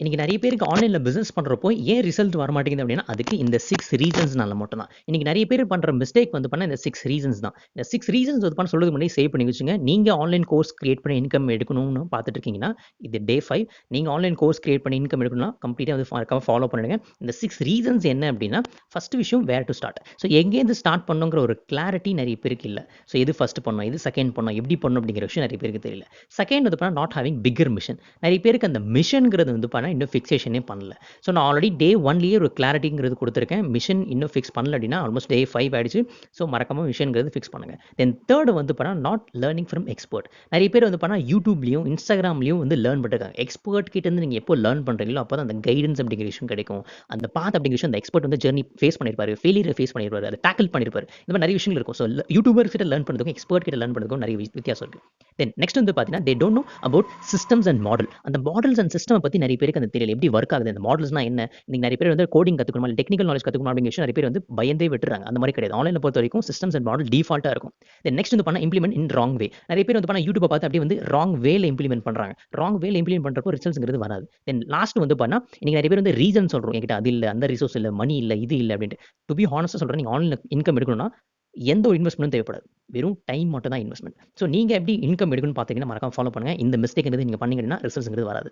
இன்னைக்கு நிறைய பேருக்கு ஆன்லைன்ல பிசினஸ் பண்றப்போ ஏன் ரிசல்ட் வர மாட்டேங்குது அப்படின்னா அதுக்கு இந்த 6 ரீசன்ஸ்னால மட்டும் தான். இன்னைக்கு நிறைய பேர் பண்ற மிஸ்டேக் வந்து பண்ண இந்த 6 ரீசன்ஸ் தான். இந்த 6 ரீசன்ஸ் வந்து பண்ண சொல்றதுக்கு முன்னாடி சேவ் பண்ணி வச்சுங்க. நீங்க ஆன்லைன் கோர்ஸ் கிரியேட் பண்ணி இன்கம் எடுக்கணும்னு பார்த்துட்டு இருக்கீங்கன்னா, இது டே 5. நீங்க ஆன்லைன் கோர்ஸ் கிரியேட் பண்ணி இன்கம் எடுக்கணும்னா கம்ப்ளீட்டா வந்து ஃபாலோ பண்ணிடுங்க. இந்த 6 ரீசன்ஸ் என்ன அப்படின்னா, ஃபர்ஸ்ட் விஷயம் வேர் டு ஸ்டார்ட். ஸோ எங்கேருந்து ஸ்டார்ட் பண்ணணுங்கிற ஒரு கிளாரிட்டி நிறைய பேருக்கு இல்ல. ஸோ எது ஃபர்ஸ்ட் பண்ணணும், எது செகண்ட் பண்ணணும், எப்படி பண்ணணும் அப்படிங்கிற விஷயம் நிறைய பேருக்கு தெரியல. செகண்ட் வந்து பண்ணா நாட் ஹேவிங் பிக்கர் மிஷன். நிறைய பேருக்கு அந்த மிஷன்ங்கிறது வந்து பண்ணா இன்னும் ஃபிக்சேஷனே பண்ணல. ஸோ நான் ஆல்ரெடி டே 1லயே ஒரு கிளாரிட்டிங்கிறது கொடுத்துருக்கேன். மிஷன் இன்னும் ஃபிக்ஸ் பண்ணல அப்படின்னா ஆல்மோஸ்ட் டே 5 ஆயிடுச்சு. ஸோ மறக்காம மிஷன்ங்கிறது ஃபிக்ஸ் பண்ணுங்க. தென் தேர்ட் வந்து பண்ணா நாட் லேர்னிங் ஃப்ரம் எக்ஸ்பர்ட். நிறைய பேர் வந்து பண்ணா யூடியூப்லயும் இன்ஸ்டாகிராம்லயும் வந்து லேர்ன் பண்ணிருக்காங்க. எக்ஸ்பர்ட் கிட்ட இருந்து நீங்க எப்போ லேர்ன் பண்றீங்களோ அப்போ தான் அந்த கைடன்ஸ் அப்படிங்கிற விஷயம் கிடைக்கும். அந்த பாத் அப்படிங்கிற விஷயம் அந்த எக்ஸ்பர்ட் வந்து ஜர்னி ஃபேஸ் பண்ணிருப்பாரு, ஃபெயிலியர் ஃபேஸ் பண்ணிருப்பாரு, அதை டேக்கிள் பண்ணிருப்பாரு. இந்த மாதிரி நிறைய விஷயங்கள் இருக்கும். ஸோ யூடியூபர் கிட்ட லேர்ன் பண்ணுறதுக்கும் எக்ஸ்பர்ட் கிட்ட லேர்ன் பண்ணுறதுக்கும் நிறைய வித்தியாசம் இருக்கு. தென் நெக்ஸ்ட் வந்து பார்த்தீங்கன்னா they don't know about systems and model. அந்த மாடல்ஸ் அண்ட் சிஸ்டம் பத்தி நிறைய பேருக்கு அந்த தெரியல. எப்படி ஒர்க் ஆகுது, அந்த மாடல்ஸ்னா என்ன? இன்னைக்கு நிறைய பேர் வந்து கோடிங் கத்துக்கணும், இல்ல டெக்னிக்கல் நாலேஜ் கத்துக்கணும் அப்படிங்கிற விஷயம் நிறைய பேர் வந்து பயந்தே விட்டுறாங்க. அந்த மாதிரி கிடையாது. ஆன்லைன்ல பொறுத்த வரைக்கும் சிஸ்டம்ஸ் அண்ட் மாடல் டிஃபால்ட்டா இருக்கும். தென் நெக்ஸ்ட் வந்து பண்ணா இம்ப்ளிமெண்ட் இன் ராங் வே. நிறைய பேர் வந்து பண்ணா யூடியூப் பார்த்து அப்படியே வந்து ராங் வேல இம்ப்ளிமெண்ட் பண்றாங்க. ராங் வேல இம்ப்ளிமெண்ட் பண்றப்போ ரிசல்ட்ஸ்ங்கிறது வராது. தென் லாஸ்ட் வந்து பண்ணா இன்னைக்கு நிறைய பேர் வந்து ரீசன் சொல்றோம். என்கிட்ட அது இல்ல, அந்த ரிசோர்ஸ் இல்ல, மணி இல்ல, இது இல்ல அப்படின்ட்டு. டு பி ஹானஸ்ட்டா சொல்றேன், நீங்க ஆன்லைன்ல இன்கம் எடுக்கணும்னா எந்த ஒரு இன்வெஸ்ட்மென்ட்டும் தேவைப்படாது. வெறும் டைம் மட்டும் தான் இன்வெஸ்ட்மென்ட். ஸோ நீங்க எப்படி இன்கம் எடுக்கணும்னு பார்த்தீங்கன்னா மறக்காம ஃபாலோ பண்ணுங்க. இந்த மிஸ்டேக்ங்கிறது நீங்க பண்ணீங்கன்னா ரிசல்ட்ஸ்ங்கிறது வராது.